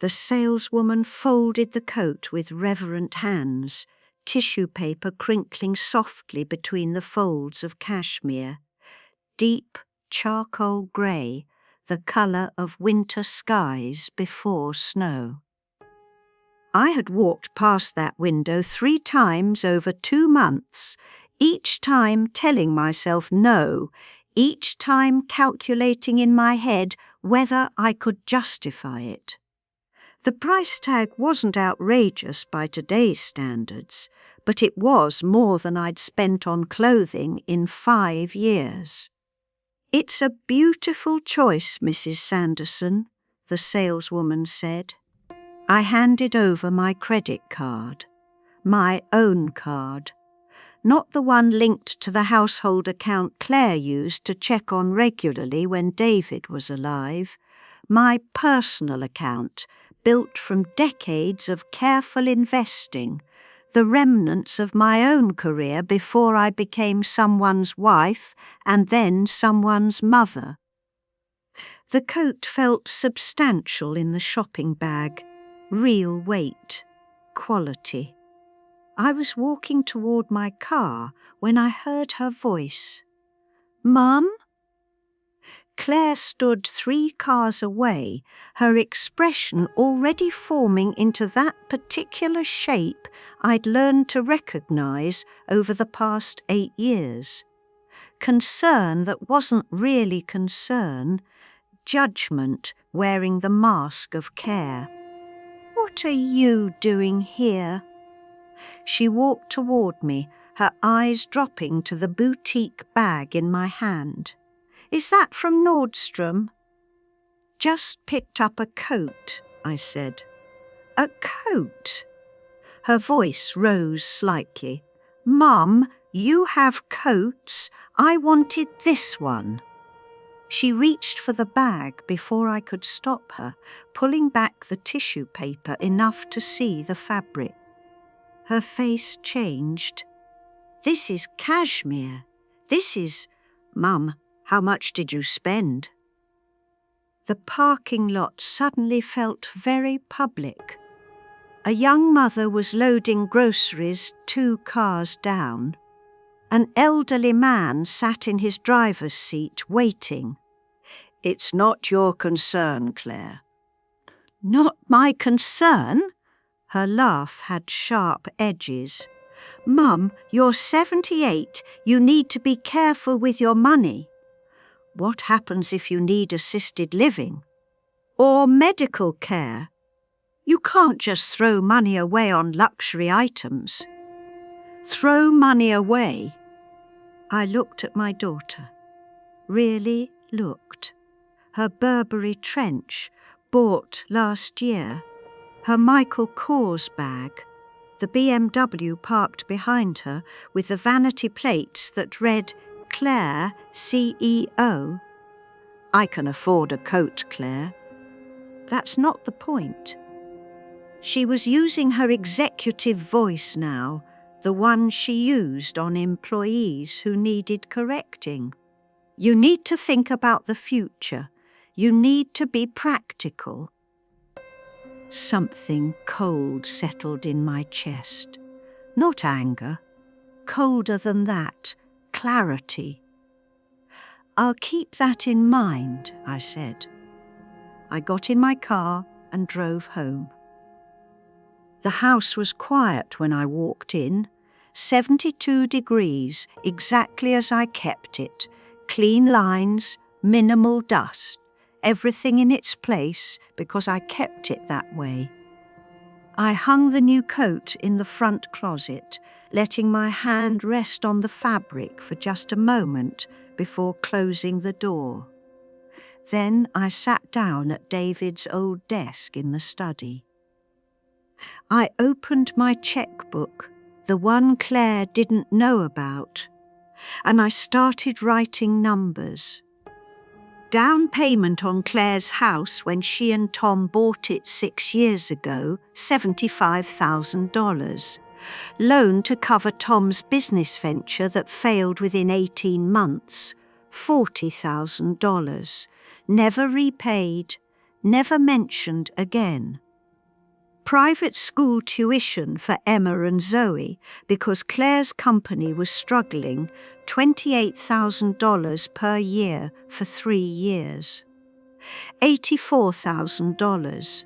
The saleswoman folded the coat with reverent hands, tissue paper crinkling softly between the folds of cashmere. Deep charcoal grey, the colour of winter skies before snow. I had walked past that window 3 times over 2 months, each time telling myself no, each time calculating in my head whether I could justify it. The price tag wasn't outrageous by today's standards, but it was more than I'd spent on clothing in 5 years. "It's a beautiful choice, Mrs. Sanderson," the saleswoman said. I handed over my credit card, my own card, not the one linked to the household account Claire used to check on regularly when David was alive, my personal account, built from decades of careful investing, the remnants of my own career before I became someone's wife and then someone's mother. The coat felt substantial in the shopping bag, real weight, quality. I was walking toward my car when I heard her voice. "Mum?" Claire stood 3 cars away, her expression already forming into that particular shape I'd learned to recognize over the past 8 years. Concern that wasn't really concern, judgment wearing the mask of care. "What are you doing here?" She walked toward me, her eyes dropping to the boutique bag in my hand. "Is that from Nordstrom?" "Just picked up a coat," I said. "A coat?" Her voice rose slightly. "Mum, you have coats. I wanted this one." She reached for the bag before I could stop her, pulling back the tissue paper enough to see the fabric. Her face changed. "This is cashmere. This is... Mum, how much did you spend?" The parking lot suddenly felt very public. A young mother was loading groceries 2 cars down. An elderly man sat in his driver's seat waiting. "It's not your concern, Claire." "Not my concern?" Her laugh had sharp edges. "Mum, you're 78. You need to be careful with your money." "What happens if you need assisted living? Or medical care? You can't just throw money away on luxury items." "Throw money away?" I looked at my daughter. Really looked. Her Burberry trench, bought last year. Her Michael Kors bag. The BMW parked behind her with the vanity plates that read Claire, CEO. "I can afford a coat, Claire." That's not the point. She was using her executive voice now, the one she used on employees who needed correcting. "You need to think about the future. You need to be practical." Something cold settled in my chest. Not anger. Colder than that, clarity. "I'll keep that in mind," I said. I got in my car and drove home. The house was quiet when I walked in. 72 degrees, exactly as I kept it. Clean lines, minimal dust. Everything in its place because I kept it that way. I hung the new coat in the front closet, letting my hand rest on the fabric for just a moment before closing the door. Then I sat down at David's old desk in the study. I opened my checkbook, the one Claire didn't know about, and I started writing numbers. Down payment on Claire's house when she and Tom bought it 6 years ago, $75,000. Loan to cover Tom's business venture that failed within 18 months, $40,000. Never repaid, never mentioned again. Private school tuition for Emma and Zoe because Claire's company was struggling, $28,000 per year for 3 years. $84,000.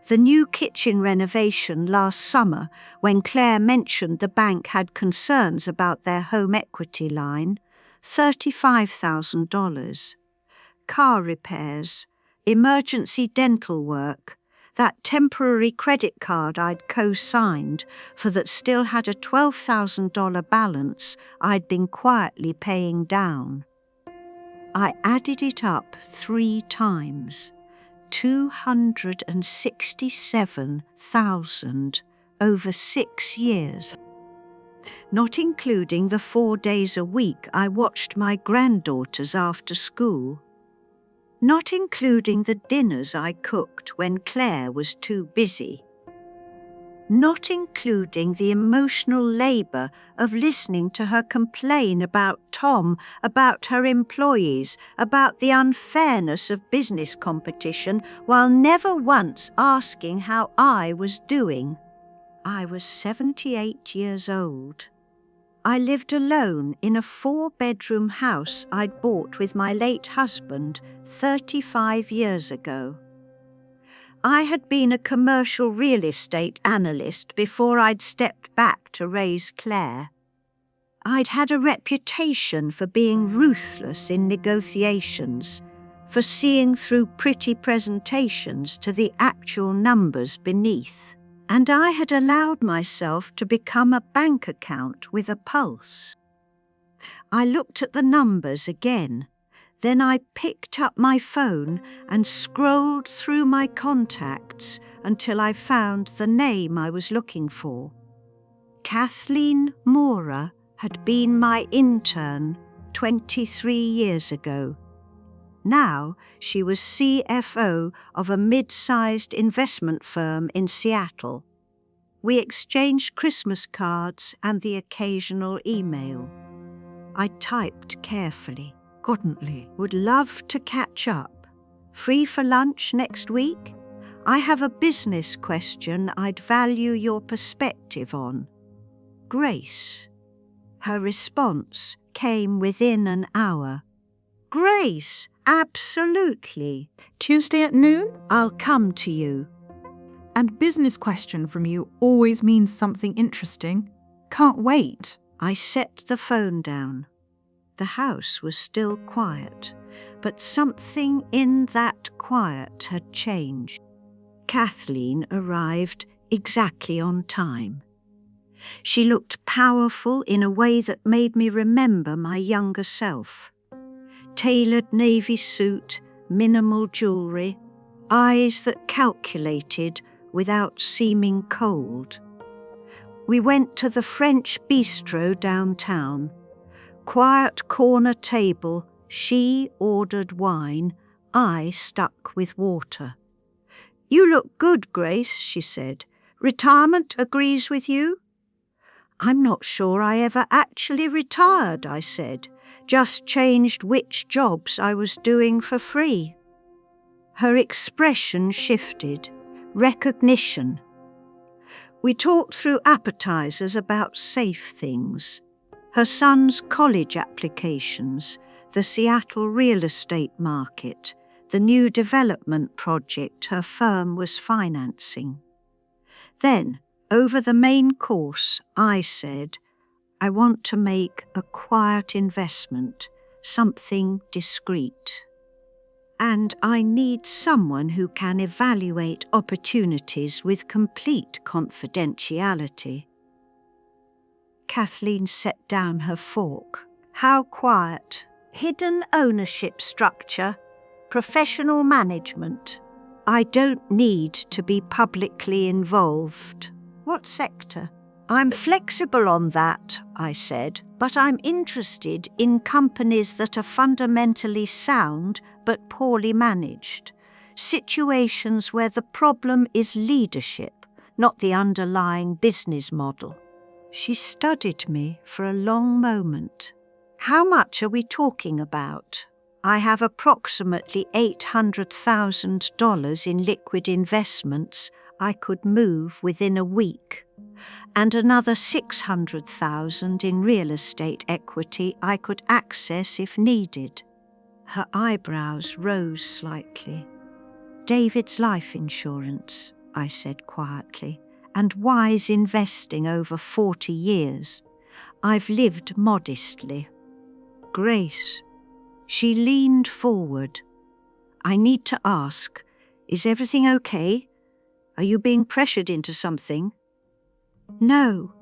The new kitchen renovation last summer when Claire mentioned the bank had concerns about their home equity line, $35,000. Car repairs, emergency dental work, that temporary credit card I'd co-signed for that still had a $12,000 balance I'd been quietly paying down. I added it up 3 times. 267,000 over 6 years. Not including the 4 days a week I watched my granddaughters after school. Not including the dinners I cooked when Claire was too busy. Not including the emotional labour of listening to her complain about Tom, about her employees, about the unfairness of business competition, while never once asking how I was doing. I was 78 years old. I lived alone in a 4-bedroom house I'd bought with my late husband 35 years ago. I had been a commercial real estate analyst before I'd stepped back to raise Claire. I'd had a reputation for being ruthless in negotiations, for seeing through pretty presentations to the actual numbers beneath, and I had allowed myself to become a bank account with a pulse. I looked at the numbers again. Then I picked up my phone and scrolled through my contacts until I found the name I was looking for. Kathleen Moorer had been my intern 23 years ago. Now she was CFO of a mid-sized investment firm in Seattle. We exchanged Christmas cards and the occasional email. I typed carefully. Would love to catch up. Free for lunch next week? I have a business question I'd value your perspective on. Grace. Her response came within an hour. Grace, absolutely. Tuesday at noon? I'll come to you. And business question from you always means something interesting. Can't wait. I set the phone down. The house was still quiet, but something in that quiet had changed. Kathleen arrived exactly on time. She looked powerful in a way that made me remember my younger self. Tailored navy suit, minimal jewellery, eyes that calculated without seeming cold. We went to the French bistro downtown. Quiet corner table, she ordered wine, I stuck with water. You look good, Grace, she said. Retirement agrees with you? I'm not sure I ever actually retired, I said. Just changed which jobs I was doing for free. Her expression shifted. Recognition. We talked through appetizers about safe things. Her son's college applications, the Seattle real estate market, the new development project her firm was financing. Then, over the main course, I said, I want to make a quiet investment, something discreet. And I need someone who can evaluate opportunities with complete confidentiality. Kathleen set down her fork. How quiet. Hidden ownership structure. Professional management. I don't need to be publicly involved. What sector? I'm flexible on that, I said, but I'm interested in companies that are fundamentally sound but poorly managed. Situations where the problem is leadership, not the underlying business model. She studied me for a long moment. How much are we talking about? I have approximately $800,000 in liquid investments I could move within a week, and another $600,000 in real estate equity I could access if needed. Her eyebrows rose slightly. David's life insurance, I said quietly, and wise investing over 40 years. I've lived modestly. Grace. She leaned forward. I need to ask, is everything okay? Are you being pressured into something? No.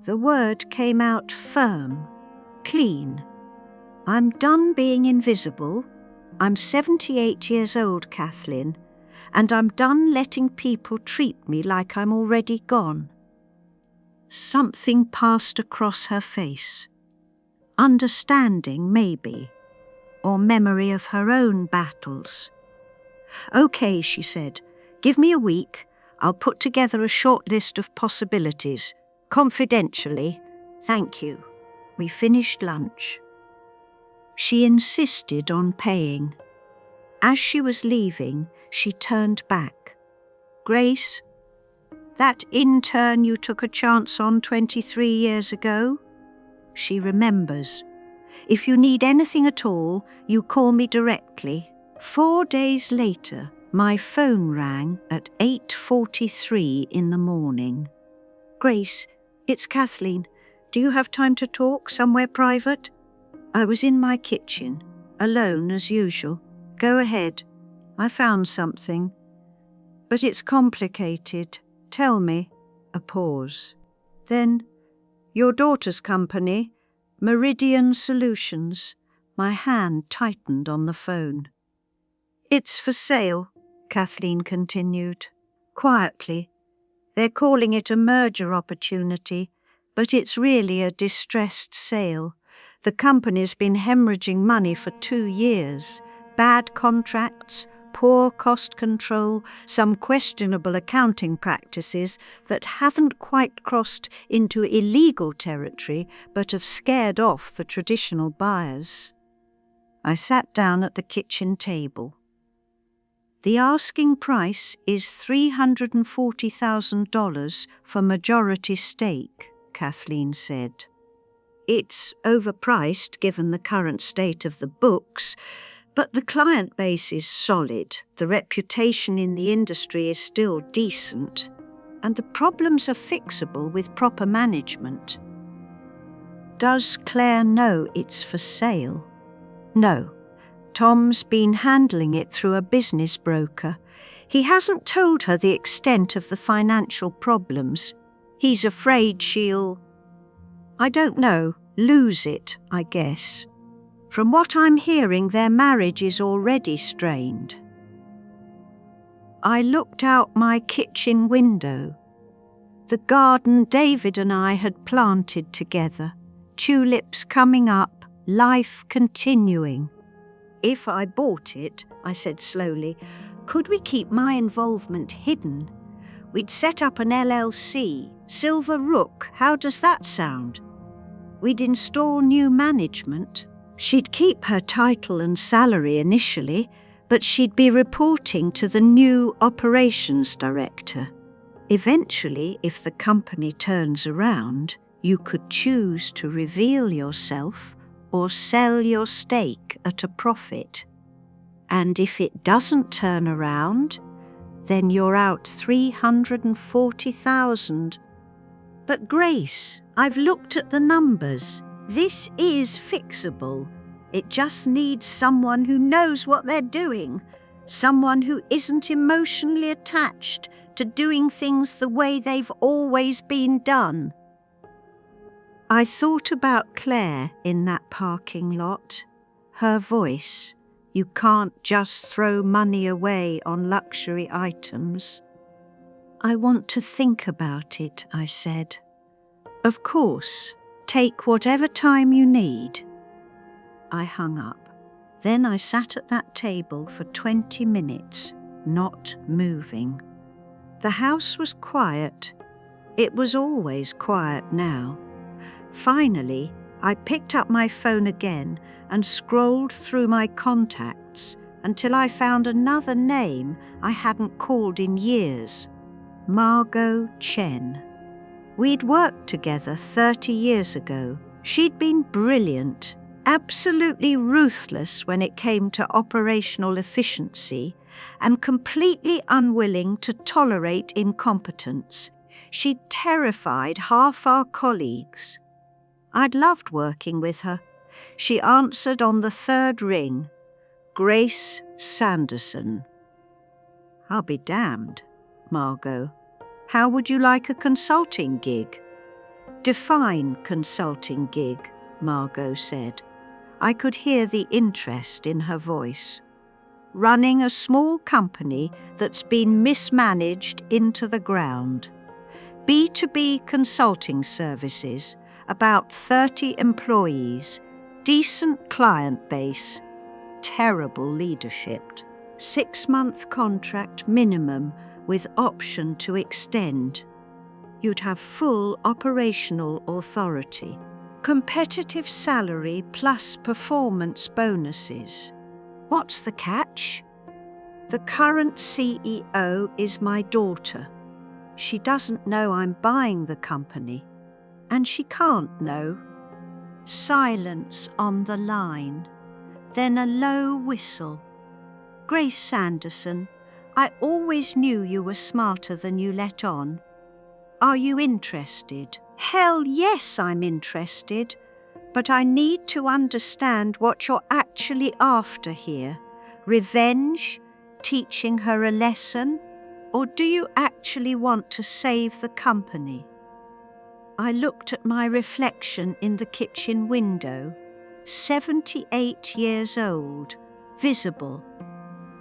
The word came out firm, clean. I'm done being invisible. I'm 78 years old, Kathleen, and I'm done letting people treat me like I'm already gone. Something passed across her face. Understanding, maybe, or memory of her own battles. Okay, she said. Give me a week. I'll put together a short list of possibilities. Confidentially. Thank you. We finished lunch. She insisted on paying. As she was leaving, she turned back. Grace, that intern you took a chance on 23 years ago? She remembers. If you need anything at all, you call me directly. 4 days later, my phone rang at 8:43 in the morning. Grace, it's Kathleen. Do you have time to talk somewhere private? I was in my kitchen, alone as usual. Go ahead. I found something. But it's complicated. Tell me. A pause. Then, your daughter's company, Meridian Solutions. My hand tightened on the phone. It's for sale, Kathleen continued, quietly. They're calling it a merger opportunity, but it's really a distressed sale. The company's been hemorrhaging money for 2 years. Bad contracts, poor cost control, some questionable accounting practices that haven't quite crossed into illegal territory but have scared off the traditional buyers. I sat down at the kitchen table. The asking price is $340,000 for majority stake, Kathleen said. It's overpriced given the current state of the books, but the client base is solid, the reputation in the industry is still decent, and the problems are fixable with proper management. Does Claire know it's for sale? No. Tom's been handling it through a business broker. He hasn't told her the extent of the financial problems. He's afraid she'll, I don't know, lose it, I guess. From what I'm hearing, their marriage is already strained. I looked out my kitchen window. The garden David and I had planted together, tulips coming up, life continuing. If I bought it, I said slowly, could we keep my involvement hidden? We'd set up an LLC, Silver Rook, how does that sound? We'd install new management. She'd keep her title and salary initially, but she'd be reporting to the new operations director. Eventually, if the company turns around, you could choose to reveal yourself or sell your stake at a profit. And if it doesn't turn around, then you're out $340,000. But Grace, I've looked at the numbers. This is fixable. It just needs someone who knows what they're doing, someone who isn't emotionally attached to doing things the way they've always been done. I thought about Claire in that parking lot. Her voice, you can't just throw money away on luxury items. I want to think about it, I said. Of course, take whatever time you need. I hung up. Then I sat at that table for 20 minutes, not moving. The house was quiet. It was always quiet now. Finally, I picked up my phone again and scrolled through my contacts until I found another name I hadn't called in years. Margot Chen. We'd worked together 30 years ago. She'd been brilliant, absolutely ruthless when it came to operational efficiency, and completely unwilling to tolerate incompetence. She'd terrified half our colleagues. I'd loved working with her. She answered on the third ring. Grace Sanderson. I'll be damned, Margot. How would you like a consulting gig? Define consulting gig, Margot said. I could hear the interest in her voice. Running a small company that's been mismanaged into the ground. B2B consulting services, about 30 employees, decent client base, terrible leadership. 6-month contract minimum with option to extend. You'd have full operational authority. Competitive salary plus performance bonuses. What's the catch? The current CEO is my daughter. She doesn't know I'm buying the company, and she can't know. Silence on the line, then a low whistle. Grace Sanderson, I always knew you were smarter than you let on. Are you interested? Hell yes, I'm interested. But I need to understand what you're actually after here. Revenge? Teaching her a lesson? Or do you actually want to save the company? I looked at my reflection in the kitchen window. 78 years old, visible.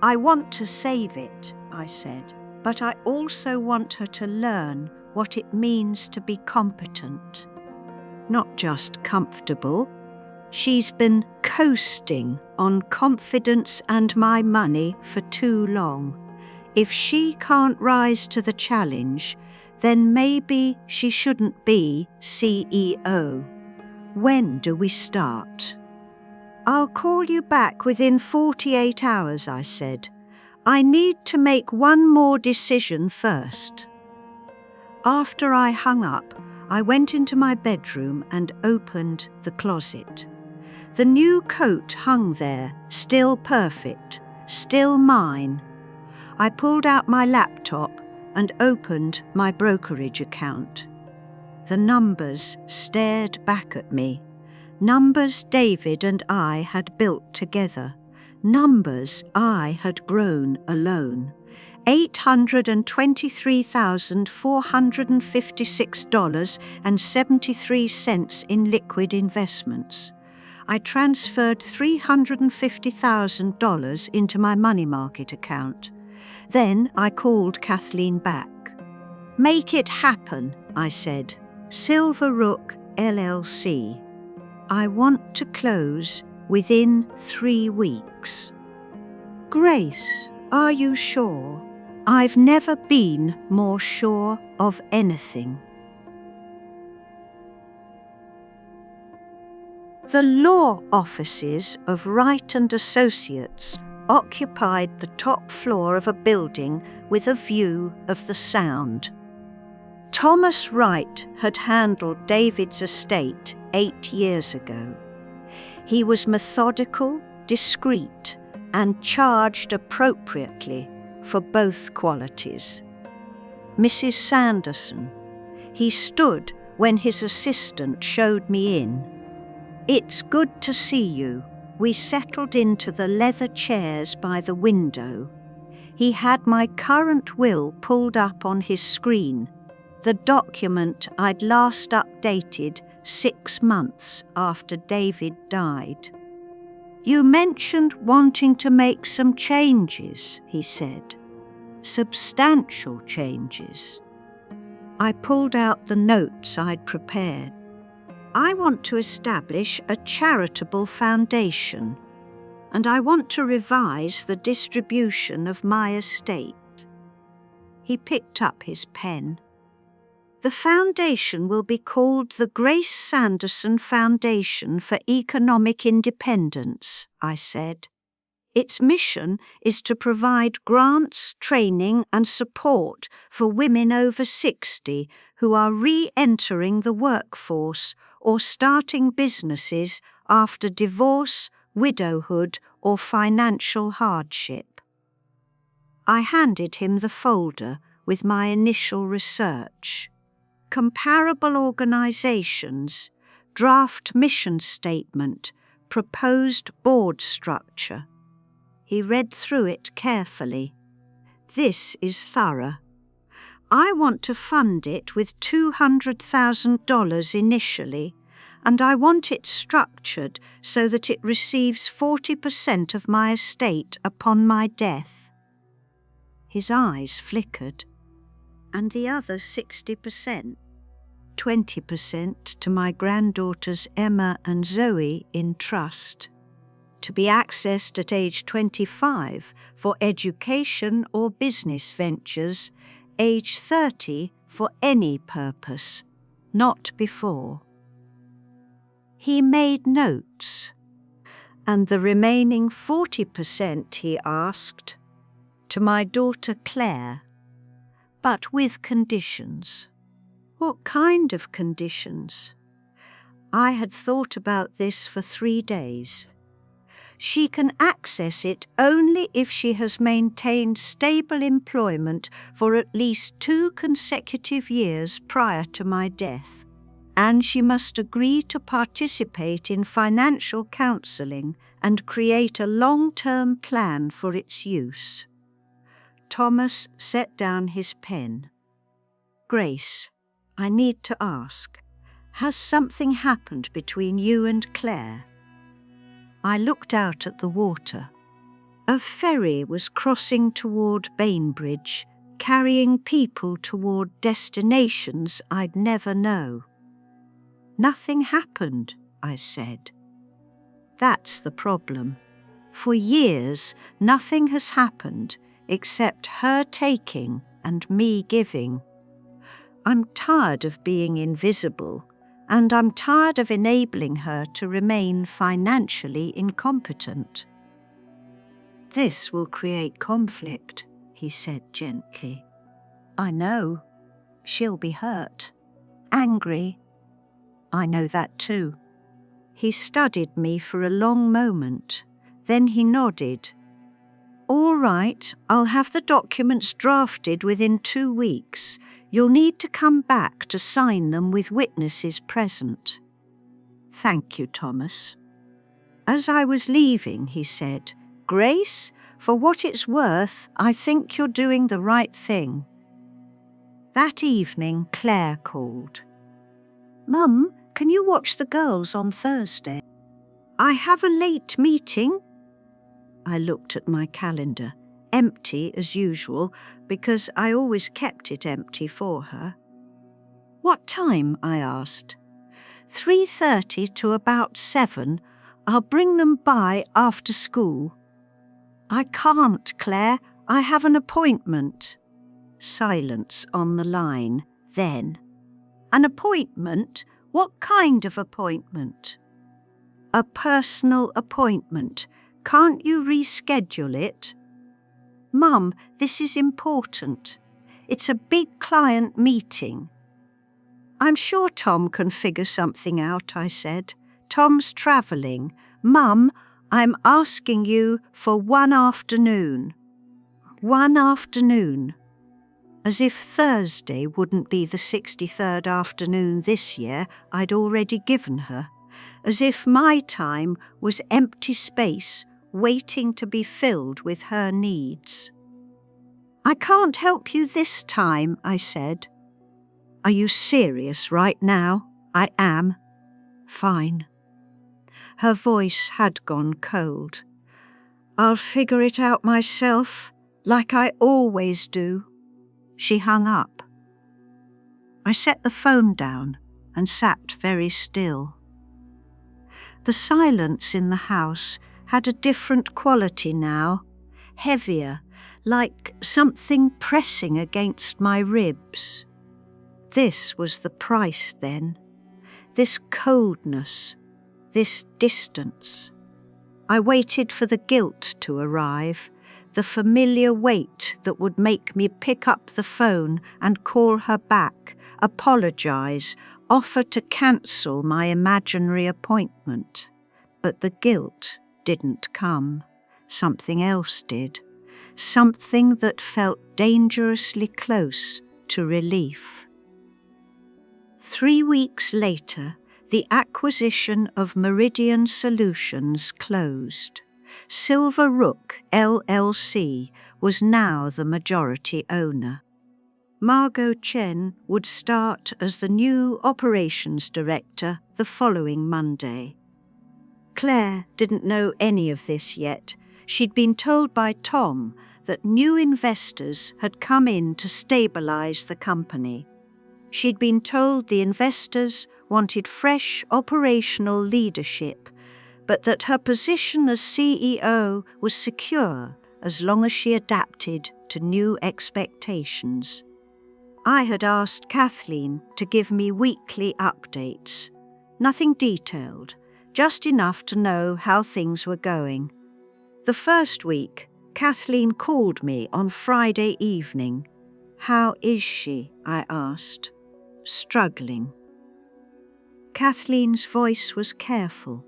I want to save it, I said, but I also want her to learn what it means to be competent. Not just comfortable. She's been coasting on confidence and my money for too long. If she can't rise to the challenge, then maybe she shouldn't be CEO. When do we start? I'll call you back within 48 hours, I said. I need to make one more decision first. After I hung up, I went into my bedroom and opened the closet. The new coat hung there, still perfect, still mine. I pulled out my laptop and opened my brokerage account. The numbers stared back at me. Numbers David and I had built together. Numbers I had grown alone. $823,456.73 in liquid investments. I transferred $350,000 into my money market account. Then I called Kathleen back. Make it happen, I said. Silver Rook LLC. I want to close within 3 weeks. Grace, are you sure? I've never been more sure of anything. The law offices of Wright and Associates occupied the top floor of a building with a view of the Sound. Thomas Wright had handled David's estate 8 years ago. He was methodical, discreet, and charged appropriately for both qualities. Mrs. Sanderson. He stood when his assistant showed me in. It's good to see you. We settled into the leather chairs by the window. He had my current will pulled up on his screen, the document I'd last updated 6 months after David died. You mentioned wanting to make some changes, he said. Substantial changes. I pulled out the notes I'd prepared. I want to establish a charitable foundation, and I want to revise the distribution of my estate. He picked up his pen. The foundation will be called the Grace Sanderson Foundation for Economic Independence, I said. Its mission is to provide grants, training and support for women over 60 who are re-entering the workforce or starting businesses after divorce, widowhood or financial hardship. I handed him the folder with my initial research. Comparable organizations, draft mission statement, proposed board structure. He read through it carefully. This is thorough. I want to fund it with $200,000 initially, and I want it structured so that it receives 40% of my estate upon my death. His eyes flickered. And the other 60%? 20% to my granddaughters Emma and Zoe in trust, to be accessed at age 25 for education or business ventures, age 30 for any purpose, not before. He made notes. And the remaining 40%, he asked, to my daughter Claire, but with conditions. What kind of conditions? I had thought about this for 3 days. She can access it only if she has maintained stable employment for at least 2 consecutive years prior to my death, and she must agree to participate in financial counselling and create a long-term plan for its use. Thomas set down his pen. Grace, I need to ask, has something happened between you and Claire? I looked out at the water. A ferry was crossing toward Bainbridge, carrying people toward destinations I'd never know. Nothing happened, I said. That's the problem. For years, nothing has happened except her taking and me giving. I'm tired of being invisible, and I'm tired of enabling her to remain financially incompetent. This will create conflict, he said gently. I know. She'll be hurt. Angry. I know that too. He studied me for a long moment. Then he nodded. All right, I'll have the documents drafted within 2 weeks. You'll need to come back to sign them with witnesses present. Thank you, Thomas. As I was leaving, he said, Grace, for what it's worth, I think you're doing the right thing. That evening, Claire called. Mum, can you watch the girls on Thursday? I have a late meeting. I looked at my calendar, empty as usual, because I always kept it empty for her. What time? I asked. 3:30 to about 7. I'll bring them by after school. I can't, Claire. I have an appointment. Silence on the line, then. An appointment? What kind of appointment? A personal appointment. Can't you reschedule it? Mum, this is important. It's a big client meeting. I'm sure Tom can figure something out, I said. Tom's travelling. Mum, I'm asking you for one afternoon. One afternoon. As if Thursday wouldn't be the 63rd afternoon this year I'd already given her. As if my time was empty space waiting to be filled with her needs. I can't help you this time, I said. Are you serious right now? I am. Fine. Her voice had gone cold. I'll figure it out myself, like I always do. She hung up. I set the phone down and sat very still. The silence in the house had a different quality now, heavier, like something pressing against my ribs. This was the price then, this coldness, this distance. I waited for the guilt to arrive, the familiar weight that would make me pick up the phone and call her back, apologize, offer to cancel my imaginary appointment. But the guilt didn't come. Something else did. Something that felt dangerously close to relief. 3 weeks later, the acquisition of Meridian Solutions closed. Silver Rook LLC was now the majority owner. Margot Chen would start as the new operations director the following Monday. Claire didn't know any of this yet. She'd been told by Tom that new investors had come in to stabilize the company. She'd been told the investors wanted fresh operational leadership, but that her position as CEO was secure as long as she adapted to new expectations. I had asked Kathleen to give me weekly updates. Nothing detailed, just enough to know how things were going. The first week, Kathleen called me on Friday evening. "How is she?" I asked. "Struggling." Kathleen's voice was careful.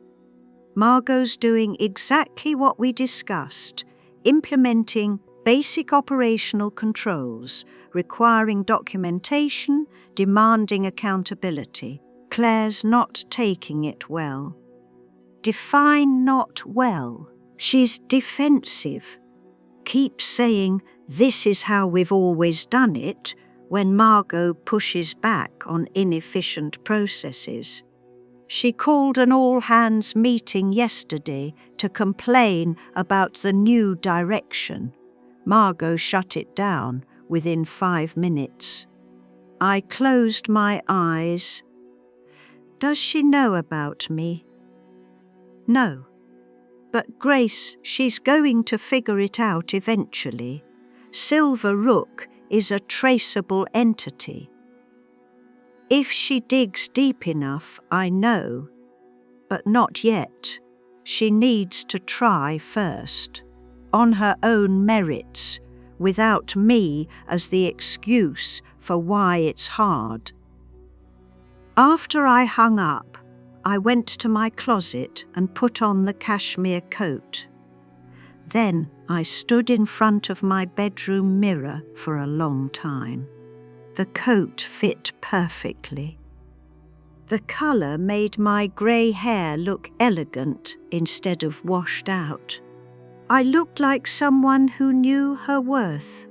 "Margot's doing exactly what we discussed, implementing basic operational controls, requiring documentation, demanding accountability. Claire's not taking it well." Define not well. She's defensive. Keeps saying, "This is how we've always done it," when Margot pushes back on inefficient processes. She called an all-hands meeting yesterday to complain about the new direction. Margot shut it down within 5 minutes. I closed my eyes. Does she know about me? No. But Grace, she's going to figure it out eventually. Silver Rook is a traceable entity. If she digs deep enough, I know. But not yet. She needs to try first, on her own merits, without me as the excuse for why it's hard. After I hung up, I went to my closet and put on the cashmere coat. Then I stood in front of my bedroom mirror for a long time. The coat fit perfectly. The colour made my grey hair look elegant instead of washed out. I looked like someone who knew her worth.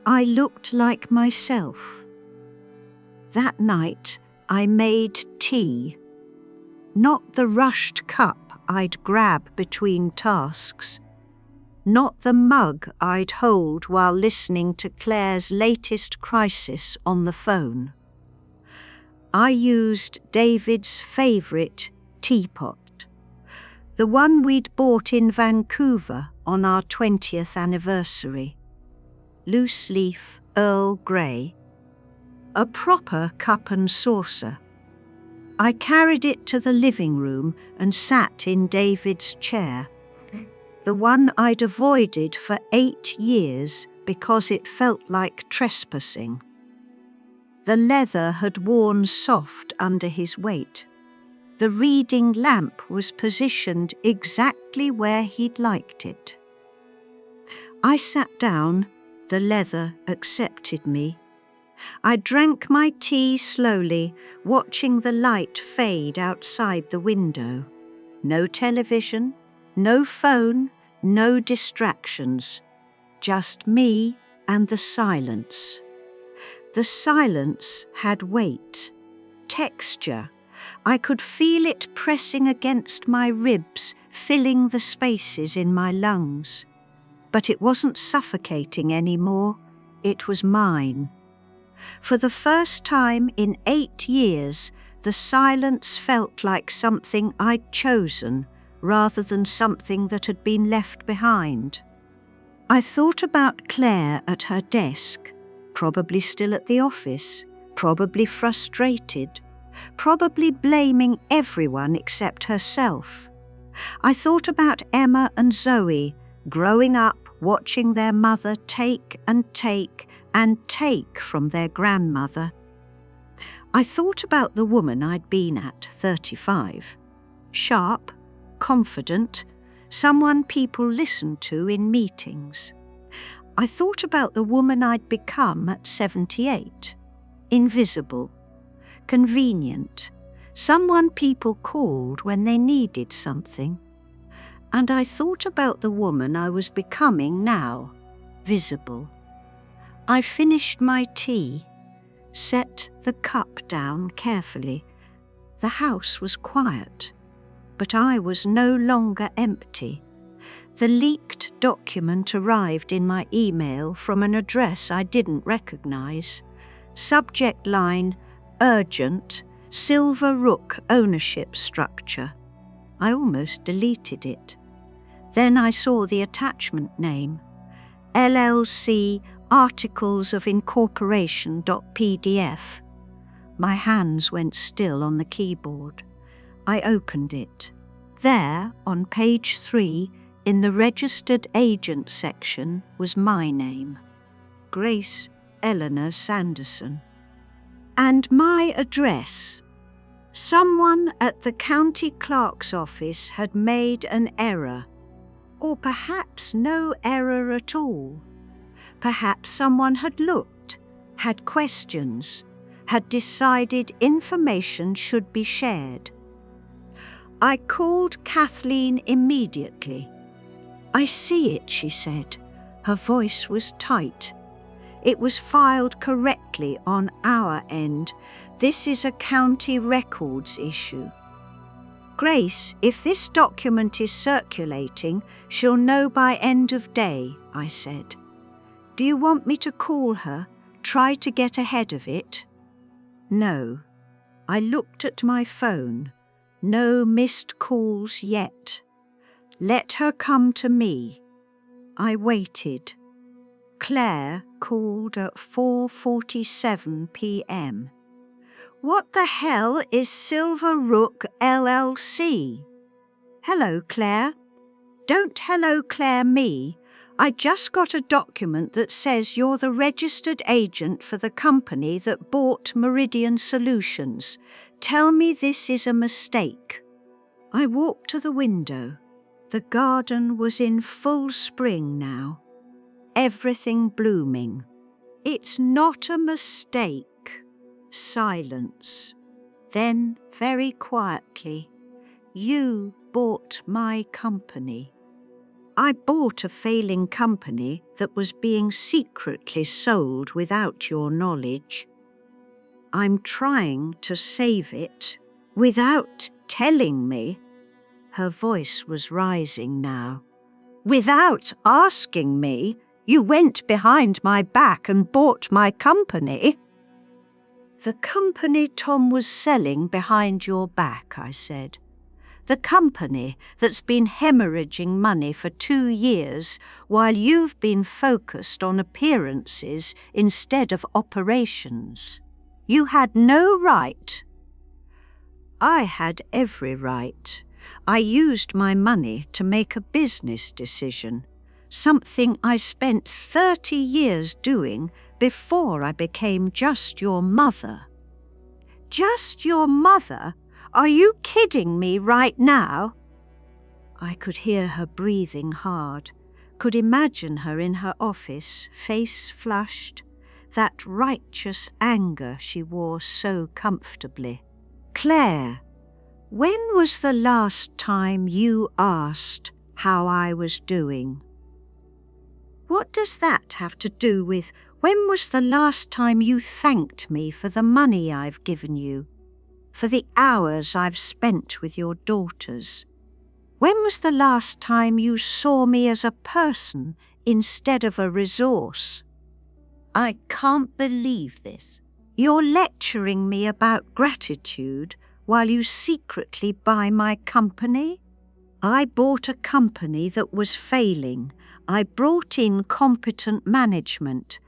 I looked like myself. That night I made tea. Not the rushed cup I'd grab between tasks. Not the mug I'd hold while listening to Claire's latest crisis on the phone. I used David's favourite teapot, the one we'd bought in Vancouver on our 20th anniversary. Loose leaf Earl Grey. A proper cup and saucer. I carried it to the living room and sat in David's chair, the one I'd avoided for 8 years because it felt like trespassing. The leather had worn soft under his weight. The reading lamp was positioned exactly where he'd liked it. I sat down, the leather accepted me. I drank my tea slowly, watching the light fade outside the window. No television, no phone, no distractions. Just me and the silence. The silence had weight, texture. I could feel it pressing against my ribs, filling the spaces in my lungs. But it wasn't suffocating anymore. It was mine. For the first time in 8 years, the silence felt like something I'd chosen rather than something that had been left behind. I thought about Claire at her desk, probably still at the office, probably frustrated, probably blaming everyone except herself. I thought about Emma and Zoe growing up, watching their mother take and take and take from their grandmother. I thought about the woman I'd been at 35. Sharp, confident, someone people listened to in meetings. I thought about the woman I'd become at 78. Invisible, convenient, someone people called when they needed something. And I thought about the woman I was becoming now, visible. I finished my tea, set the cup down carefully. The house was quiet, but I was no longer empty. The leaked document arrived in my email from an address I didn't recognize. Subject line, urgent, Silver Rook ownership structure. I almost deleted it. Then I saw the attachment name, LLC Articles of Incorporation.pdf. My hands went still on the keyboard. I opened it. There, on page 3, in the registered agent section, was my name, Grace Eleanor Sanderson. And my address. Someone at the county clerk's office had made an error. Or perhaps no error at all. Perhaps someone had looked, had questions, had decided information should be shared. I called Kathleen immediately. "I see it," she said. Her voice was tight. "It was filed correctly on our end. This is a county records issue." "Grace, if this document is circulating, she'll know by end of day," I said. "Do you want me to call her, try to get ahead of it?" No. I looked at my phone. No missed calls yet. Let her come to me. I waited. Claire called at 4:47 p.m. "What the hell is Silver Rook LLC?" "Hello, Claire." "Don't hello, Claire me. I just got a document that says you're the registered agent for the company that bought Meridian Solutions. Tell me this is a mistake." I walked to the window. The garden was in full spring now. Everything blooming. "It's not a mistake." Silence. Then, very quietly, "You bought my company." "I bought a failing company that was being secretly sold without your knowledge. I'm trying to save it without telling me." Her voice was rising now. "Without asking me, you went behind my back and bought my company." "The company Tom was selling behind your back," I said. "The company that's been hemorrhaging money for 2 years while you've been focused on appearances instead of operations. You had no right." "I had every right. I used my money to make a business decision, something I spent 30 years doing before I became just your mother." "Just your mother? Are you kidding me right now?" I could hear her breathing hard, could imagine her in her office, face flushed, that righteous anger she wore so comfortably. "Claire, when was the last time you asked how I was doing?" "What does that have to do with when was the last time you thanked me for the money I've given you, for the hours I've spent with your daughters? When was the last time you saw me as a person instead of a resource?" "I can't believe this. You're lecturing me about gratitude while you secretly buy my company?" "I bought a company that was failing. I brought in competent management.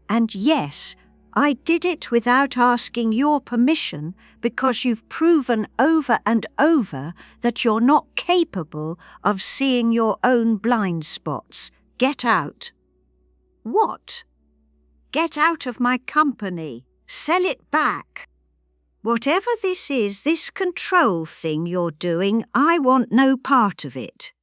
And yes, I did it without asking your permission because you've proven over and over that you're not capable of seeing your own blind spots. Get out." "What?" "Get out of my company. Sell it back. Whatever this is, this control thing you're doing, I want no part of it.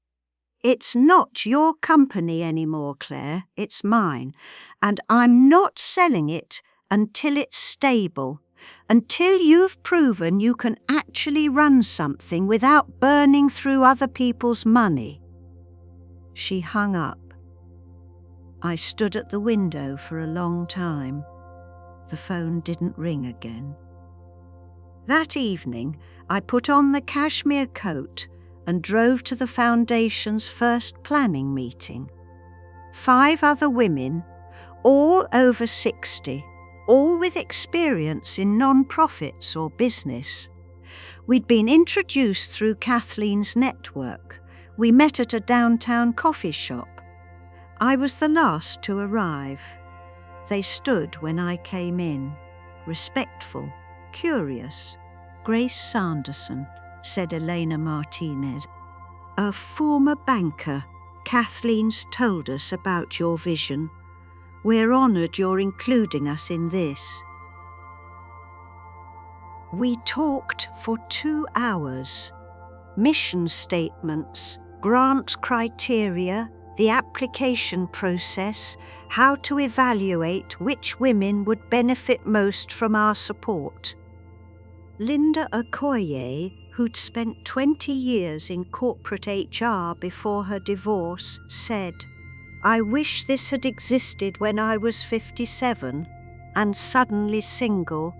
It's not your company anymore, Claire. It's mine. And I'm not selling it until it's stable, until you've proven you can actually run something without burning through other people's money." She hung up. I stood at the window for a long time. The phone didn't ring again. That evening, I put on the cashmere coat and drove to the Foundation's first planning meeting. 5 other women, all over 60, all with experience in non-profits or business. We'd been introduced through Kathleen's network. We met at a downtown coffee shop. I was the last to arrive. They stood when I came in, respectful, curious. "Grace Sanderson," said Elena Martinez. "A former banker. Kathleen's told us about your vision. We're honoured you're including us in this." We talked for 2 hours. Mission statements, grant criteria, the application process, how to evaluate which women would benefit most from our support. Linda Okoye, who'd spent 20 years in corporate HR before her divorce, said, "I wish this had existed when I was 57 and suddenly single.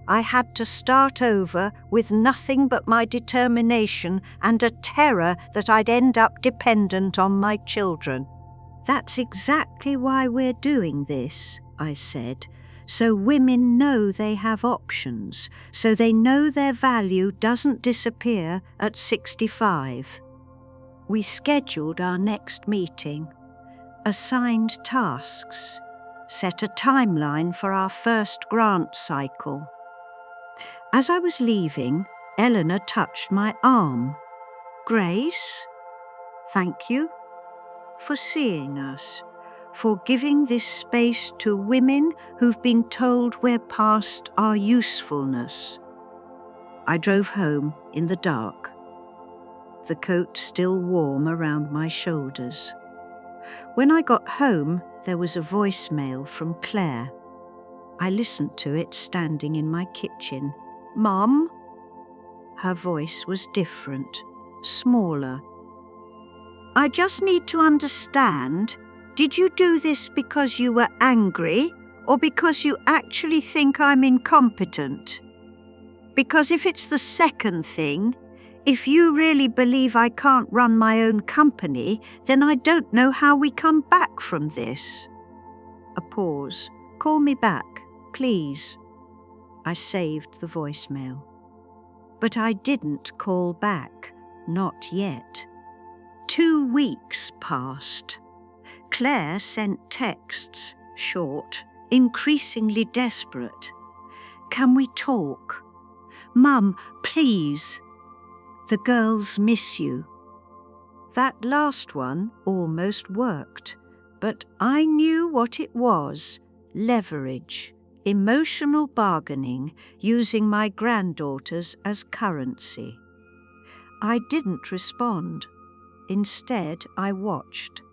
I had to start over with nothing but my determination and a terror that I'd end up dependent on my children." "That's exactly why we're doing this," I said, "so women know they have options, so they know their value doesn't disappear at 65. We scheduled our next meeting, assigned tasks, set a timeline for our first grant cycle. As I was leaving, Eleanor touched my arm. "Grace, thank you for seeing us, for giving this space to women who've been told we're past our usefulness." I drove home in the dark, the coat still warm around my shoulders. When I got home, there was a voicemail from Claire. I listened to it standing in my kitchen. "Mum?" Her voice was different, smaller. "I just need to understand, did you do this because you were angry or because you actually think I'm incompetent? Because if it's the second thing, if you really believe I can't run my own company, then I don't know how we come back from this." A pause. "Call me back, please." I saved the voicemail. But I didn't call back, not yet. 2 weeks passed. Claire sent texts, short, increasingly desperate. "Can we talk? Mum, please. The girls miss you." That last one almost worked, but I knew what it was: leverage, emotional bargaining, using my granddaughters as currency. I didn't respond. Instead, I watched.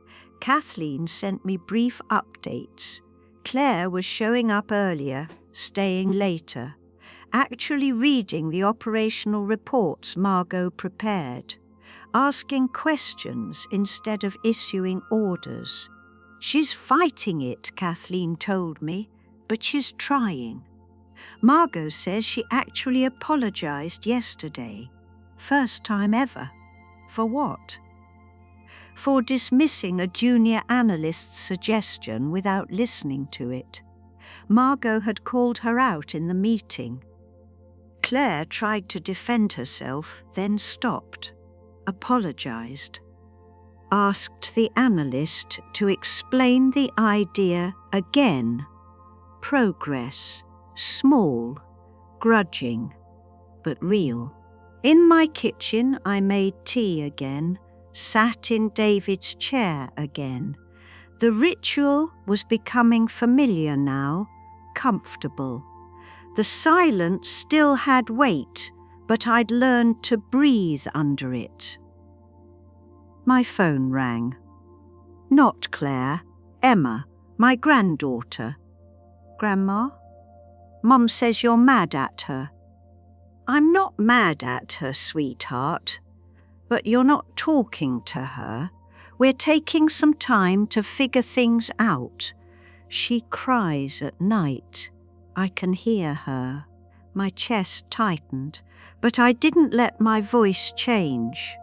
Kathleen sent me brief updates. Claire was showing up earlier, staying later, actually reading the operational reports Margot prepared, asking questions instead of issuing orders. "She's fighting it," Kathleen told me, "but she's trying." Margot says she actually apologized yesterday. First time ever. For what? For dismissing a junior analyst's suggestion without listening to it. Margot had called her out in the meeting. Claire tried to defend herself, then stopped, apologized, asked the analyst to explain the idea again, Progress, small, grudging, but real. In my kitchen I made tea again, sat in David's chair again. The ritual was becoming familiar now, comfortable. The silence still had weight, but I'd learned to breathe under it. My phone rang. Not Claire, Emma, my granddaughter. Grandma? Mum says you're mad at her. I'm not mad at her, sweetheart. But you're not talking to her. We're taking some time to figure things out. She cries at night. I can hear her. My chest tightened, but I didn't let my voice change.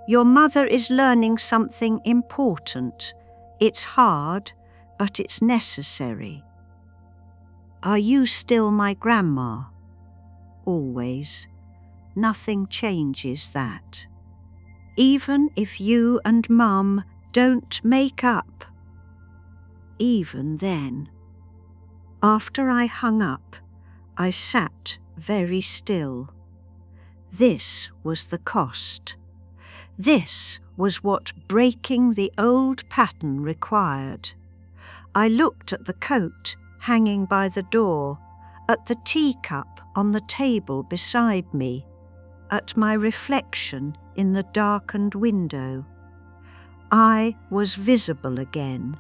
Your mother is learning something important. It's hard, but it's necessary. Are you still my grandma? Always. Nothing changes that. Even if you and Mum don't make up. Even then. After I hung up, I sat very still. This was the cost. This was what breaking the old pattern required. I looked at the coat hanging by the door, at the teacup on the table beside me, at my reflection in the darkened window. I was visible again,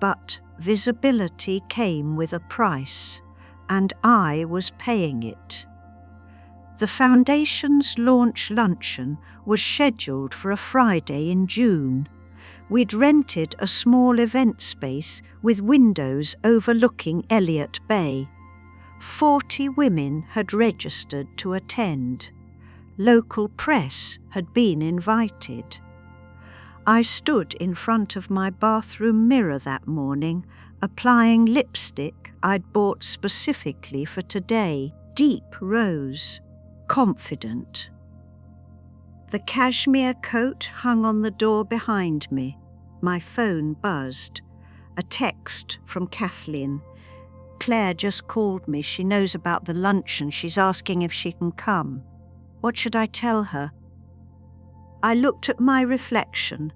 but visibility came with a price, and I was paying it. The Foundation's launch luncheon was scheduled for a Friday in June. We'd rented a small event space with windows overlooking Elliott Bay. 40 women had registered to attend. Local press had been invited. I stood in front of my bathroom mirror that morning, applying lipstick I'd bought specifically for today, deep rose, confident. The cashmere coat hung on the door behind me. My phone buzzed. A text from Kathleen. Claire just called me. She knows about the luncheon. She's asking if she can come. What should I tell her? I looked at my reflection.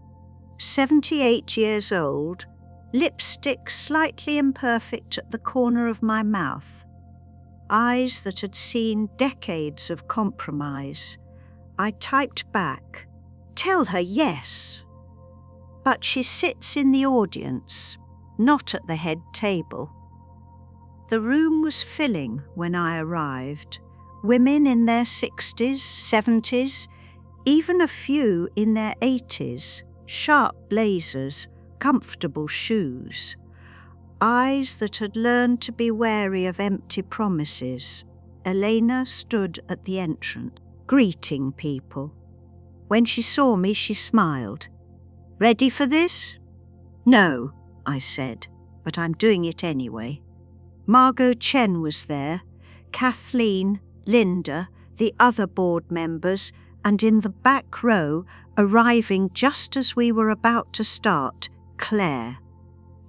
78 years old, lipstick slightly imperfect at the corner of my mouth. Eyes that had seen decades of compromise. I typed back, tell her yes. But she sits in the audience, not at the head table. The room was filling when I arrived. Women in their 60s, 70s, even a few in their 80s, sharp blazers, comfortable shoes. Eyes that had learned to be wary of empty promises. Elena stood at the entrance, greeting people. When she saw me, she smiled. Ready for this? No, I said, but I'm doing it anyway. Margot Chen was there, Kathleen, Linda, the other board members, and in the back row, arriving just as we were about to start, Claire.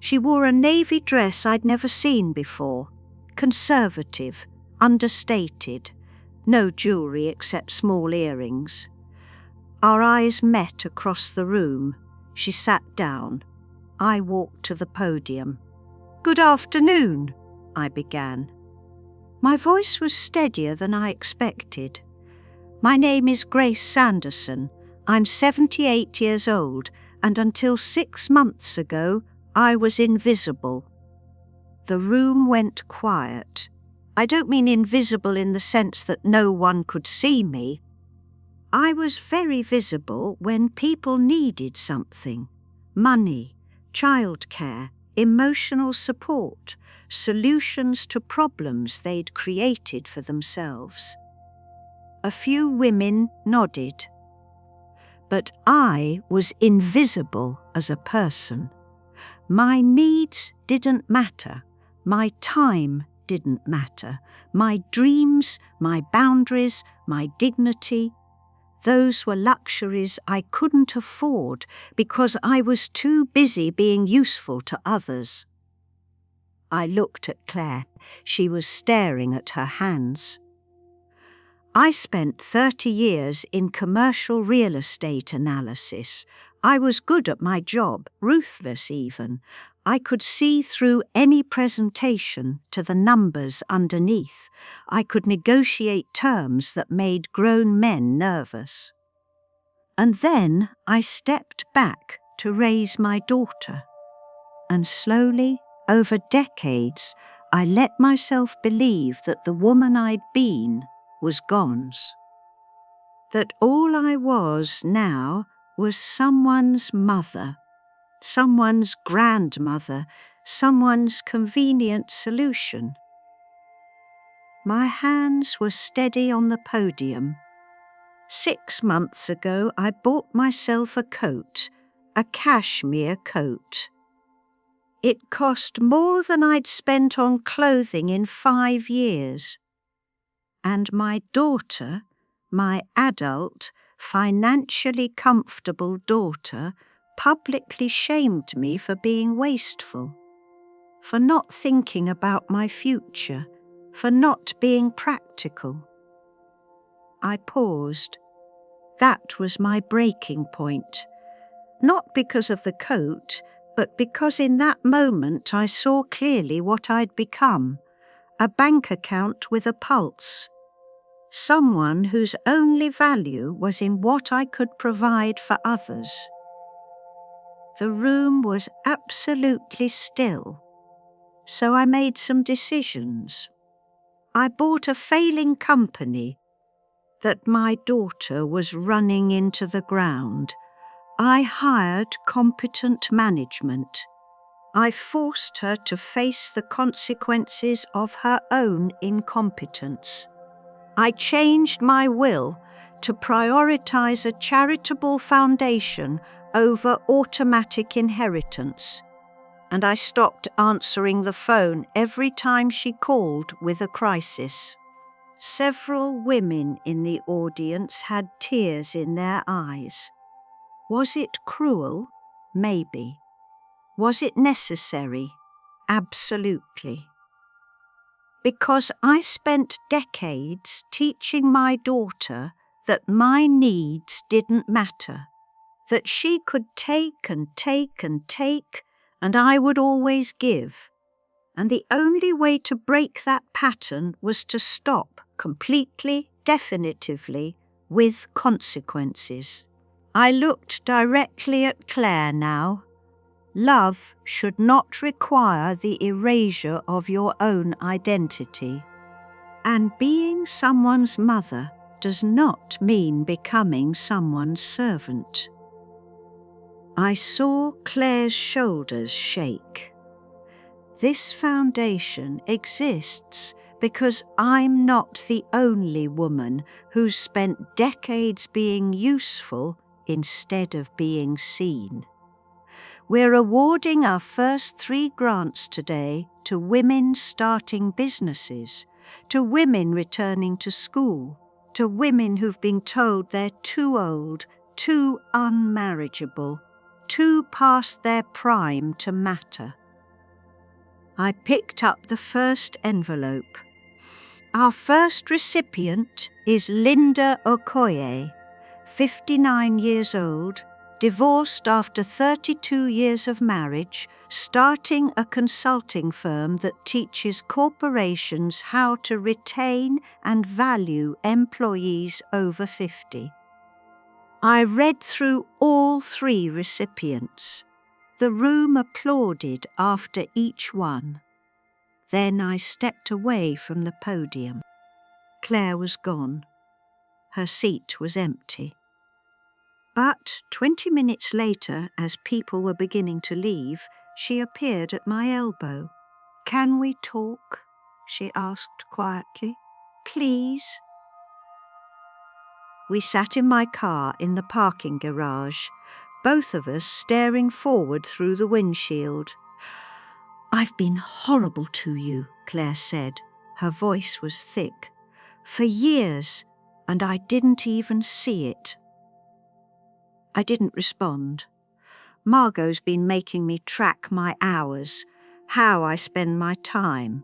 She wore a navy dress I'd never seen before, conservative, understated, no jewellery except small earrings. Our eyes met across the room. She sat down. I walked to the podium. Good afternoon, I began. My voice was steadier than I expected. My name is Grace Sanderson. I'm 78 years old, and until 6 months ago, I was invisible. The room went quiet. I don't mean invisible in the sense that no one could see me. I was very visible when people needed something. Money, childcare, emotional support, solutions to problems they'd created for themselves. A few women nodded. But I was invisible as a person. My needs didn't matter. My time didn't matter. My dreams, my boundaries, my dignity. Those were luxuries I couldn't afford because I was too busy being useful to others. I looked at Claire. She was staring at her hands. I spent 30 years in commercial real estate analysis. I was good at my job, ruthless even. I could see through any presentation to the numbers underneath. I could negotiate terms that made grown men nervous. And then I stepped back to raise my daughter. And slowly, over decades, I let myself believe that the woman I'd been was gone. That all I was now was someone's mother, someone's grandmother, someone's convenient solution. My hands were steady on the podium. 6 months ago, I bought myself a coat, a cashmere coat. It cost more than I'd spent on clothing in 5 years. And my daughter, my adult, financially comfortable daughter, publicly shamed me for being wasteful, for not thinking about my future, for not being practical. I paused. That was my breaking point. Not because of the coat, but because in that moment I saw clearly what I'd become, a bank account with a pulse. Someone whose only value was in what I could provide for others. The room was absolutely still, so I made some decisions. I bought a failing company that my daughter was running into the ground. I hired competent management. I forced her to face the consequences of her own incompetence. I changed my will to prioritize a charitable foundation over automatic inheritance, and I stopped answering the phone every time she called with a crisis. Several women in the audience had tears in their eyes. Was it cruel? Maybe. Was it necessary? Absolutely. Because I spent decades teaching my daughter that my needs didn't matter, that she could take and take and take, and I would always give. And the only way to break that pattern was to stop completely, definitively, with consequences. I looked directly at Claire now. Love should not require the erasure of your own identity. And being someone's mother does not mean becoming someone's servant. I saw Claire's shoulders shake. This foundation exists because I'm not the only woman who's spent decades being useful instead of being seen. We're awarding our first 3 grants today to women starting businesses, to women returning to school, to women who've been told they're too old, too unmarriageable, too past their prime to matter. I picked up the first envelope. Our first recipient is Linda Okoye, 59 years old, divorced after 32 years of marriage, starting a consulting firm that teaches corporations how to retain and value employees over 50. I read through all 3 recipients. The room applauded after each one. Then I stepped away from the podium. Claire was gone. Her seat was empty. But 20 minutes later, as people were beginning to leave, she appeared at my elbow. "Can we talk?" she asked quietly. "Please?" We sat in my car in the parking garage, both of us staring forward through the windshield. "I've been horrible to you," Claire said. Her voice was thick. "For years, and I didn't even see it." I didn't respond. Margot's been making me track my hours. how I spend my time,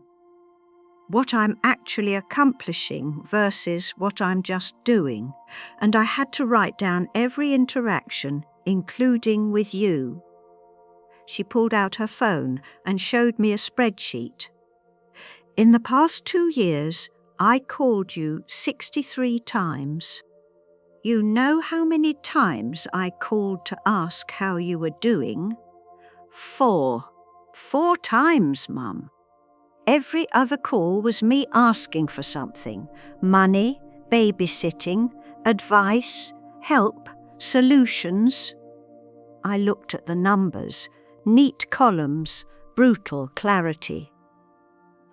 what I'm actually accomplishing versus what I'm just doing, and I had to write down every interaction, including with you. She pulled out her phone and showed me a spreadsheet. In the past 2 years, I called you 63 times. You know how many times I called to ask how you were doing? 4. 4 times, Mum. Every other call was me asking for something: money, babysitting, advice, help, solutions. I looked at the numbers, neat columns, brutal clarity.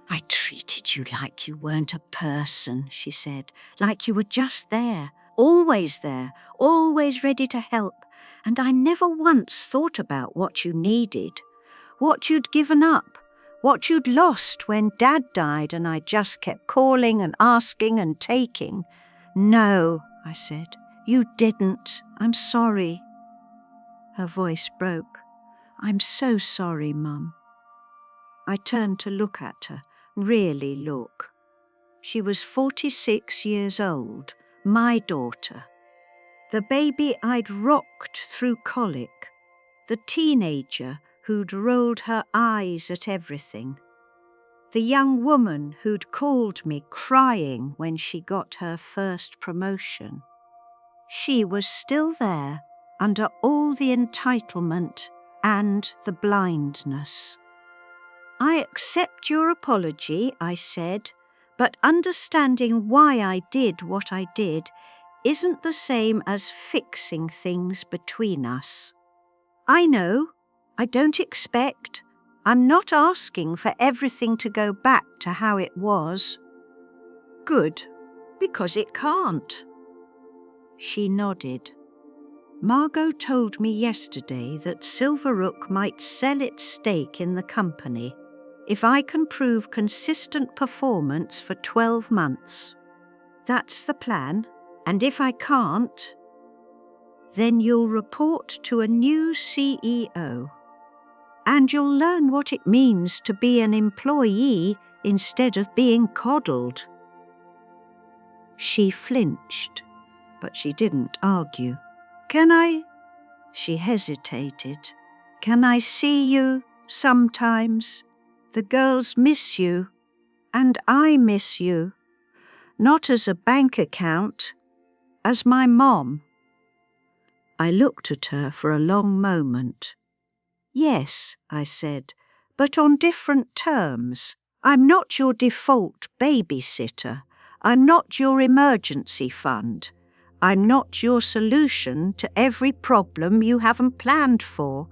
I treated you like you weren't a person, she said, like you were just there, always ready to help, and I never once thought about what you needed, what you'd given up, what you'd lost when Dad died and I just kept calling and asking and taking. No, I said, you didn't. I'm sorry. Her voice broke. I'm so sorry, Mum. I turned to look at her, really look. She was 46 years old, my daughter. The baby I'd rocked through colic, the teenager who'd rolled her eyes at everything, the young woman who'd called me crying when she got her first promotion. She was still there, under all the entitlement and the blindness. I accept your apology, I said, but understanding why I did what I did isn't the same as fixing things between us. I know, I don't expect, I'm not asking for everything to go back to how it was. Good, because it can't. She nodded. Margot told me yesterday that Silverook might sell its stake in the company if I can prove consistent performance for 12 months. That's the plan, and if I can't, then you'll report to a new CEO. And you'll learn what it means to be an employee instead of being coddled. She flinched, but she didn't argue. Can I? She hesitated. Can I see you sometimes? The girls miss you, and I miss you. Not as a bank account, as my mom. I looked at her for a long moment. Yes, I said, but on different terms. I'm not your default babysitter. I'm not your emergency fund. I'm not your solution to every problem you haven't planned for.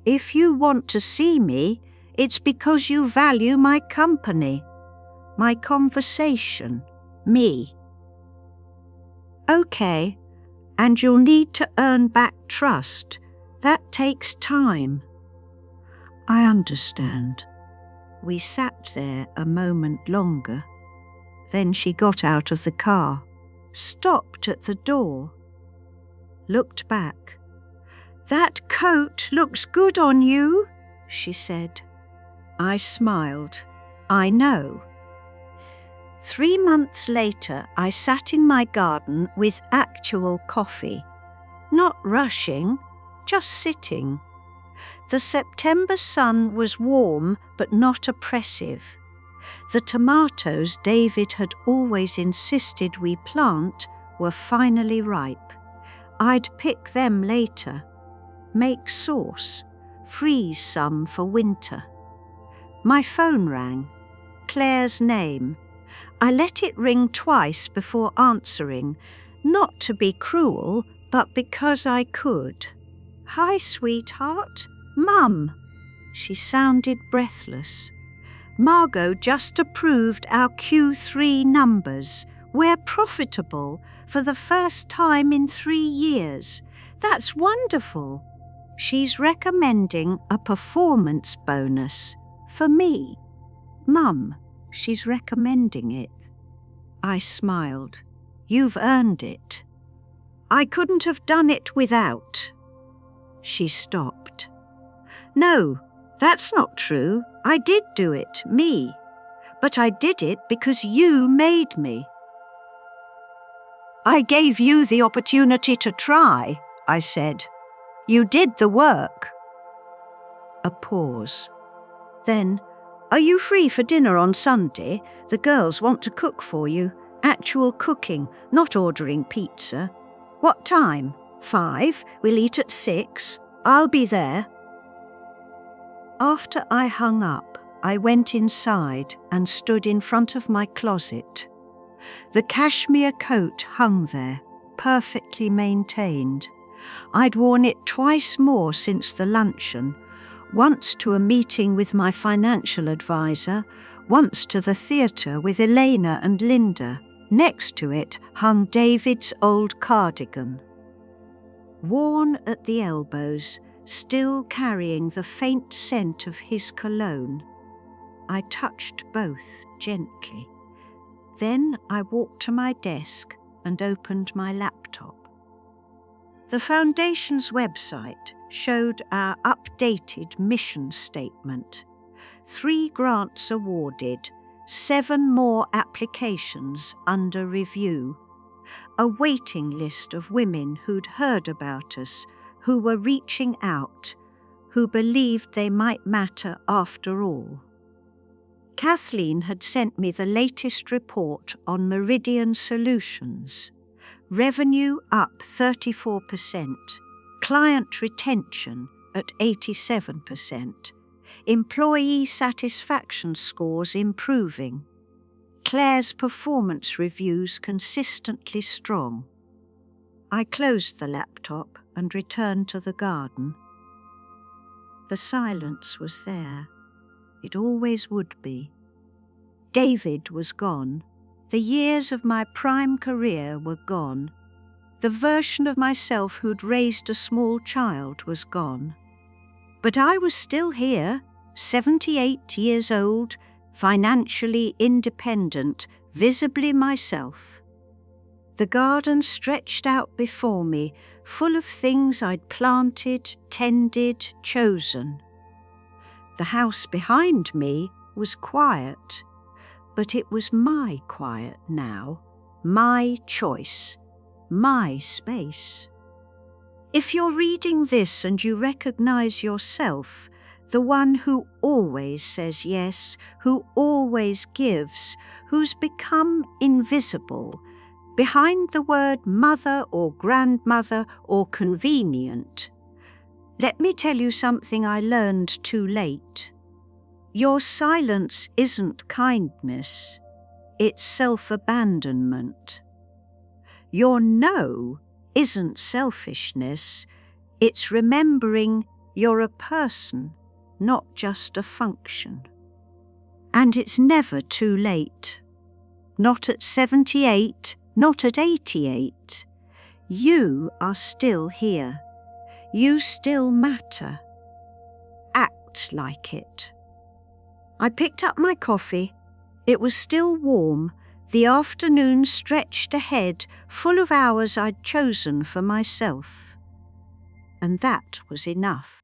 If you want to see me, it's because you value my company, my conversation, me. Okay, and you'll need to earn back trust. That takes time. I understand. We sat there a moment longer. Then she got out of the car, stopped at the door, looked back. That coat looks good on you, she said. I smiled. I know. 3 months later, I sat in my garden with actual coffee. Not rushing, just sitting. The September sun was warm but not oppressive. The tomatoes David had always insisted we plant were finally ripe. I'd pick them later, make sauce, freeze some for winter. My phone rang. Claire's name. I let it ring twice before answering, not to be cruel, but because I could. Hi, sweetheart. Mum. She sounded breathless. Margot just approved our Q3 numbers. We're profitable for the first time in 3 years. That's wonderful. She's recommending a performance bonus for me. Mum, she's recommending it. I smiled. You've earned it. I couldn't have done it without. She stopped. No, That's not true. I did do it, me. But I did it because you made me. I gave you the opportunity to try, I said. You did the work. A pause. Then, are you free for dinner on Sunday? The girls want to cook for you. Actual cooking, not ordering pizza. What time? 5. We'll eat at 6. I'll be there. After I hung up, I went inside and stood in front of my closet. The cashmere coat hung there, perfectly maintained. I'd worn it twice more since the luncheon, once to a meeting with my financial advisor, once to the theatre with Elena and Linda. Next to it hung David's old cardigan. Worn at the elbows, still carrying the faint scent of his cologne, I touched both gently. Then I walked to my desk and opened my laptop. The Foundation's website showed our updated mission statement. 3 grants awarded, 7 more applications under review. A waiting list of women who'd heard about us, who were reaching out, who believed they might matter after all. Kathleen had sent me the latest report on Meridian Solutions. Revenue up 34%, client retention at 87%, employee satisfaction scores improving, Claire's performance reviews consistently strong. I closed the laptop and returned to the garden. The silence was there. It always would be. David was gone. The years of my prime career were gone. The version of myself who'd raised a small child was gone. But I was still here, 78 years old, financially independent, visibly myself. The garden stretched out before me, full of things I'd planted, tended, chosen. The house behind me was quiet, but it was my quiet now, my choice, my space. If you're reading this and you recognize yourself, the one who always says yes, who always gives, who's become invisible, behind the word mother or grandmother or convenient, let me tell you something I learned too late. Your silence isn't kindness, it's self-abandonment. Your no isn't selfishness, it's remembering you're a person, not just a function. And it's never too late. Not at 78, not at 88. You are still here. You still matter. Act like it. I picked up my coffee. It was still warm. The afternoon stretched ahead, full of hours I'd chosen for myself. And that was enough.